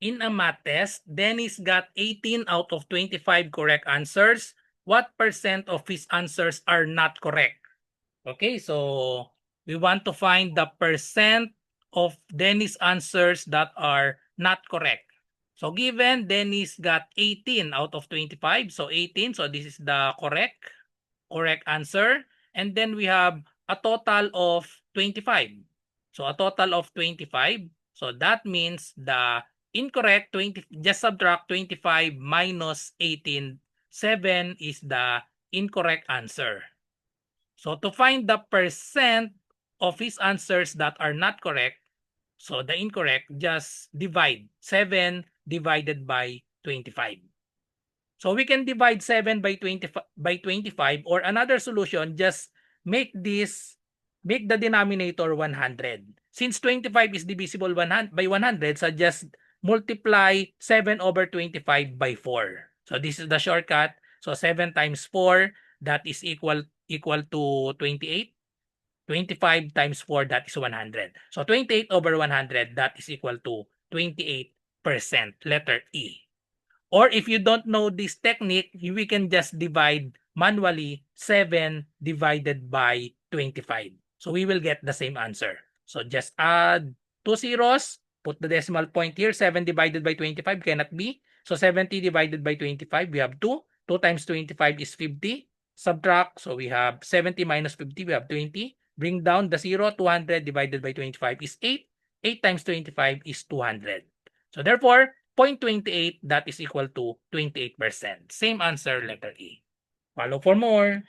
In a math test, Dennis got 18 out of 25 correct answers. What percent of his answers are not correct? Okay, so we want to find the percent of Dennis' answers that are not correct. So given Dennis got 18 out of 25, so 18, so this is the correct answer. And then we have a total of 25. So a total of 25. So that means the incorrect 20, just subtract 25 minus 18. 7 is the incorrect answer. So to find the percent of his answers that are not correct, so the incorrect, just divide 7 divided by 25. So we can divide 7 by 25, or another solution, just make the denominator 100. Since 25 is divisible by 100, so just multiply 7 over 25 by 4. So this is the shortcut. So 7 times 4, that is equal to 28. 25 times 4, that is 100. So 28 over 100, that is equal to 28%, letter E. Or if you don't know this technique, we can just divide manually 7 divided by 25. So we will get the same answer. So just add 2 zeros, put the decimal point here. 7 divided by 25 cannot be. So 70 divided by 25, we have 2. 2 times 25 is 50. Subtract, so we have 70 minus 50, we have 20. Bring down the 0, 200 divided by 25 is 8. 8 times 25 is 200. So therefore, 0.28, that is equal to 28%. Same answer, letter E. Follow for more.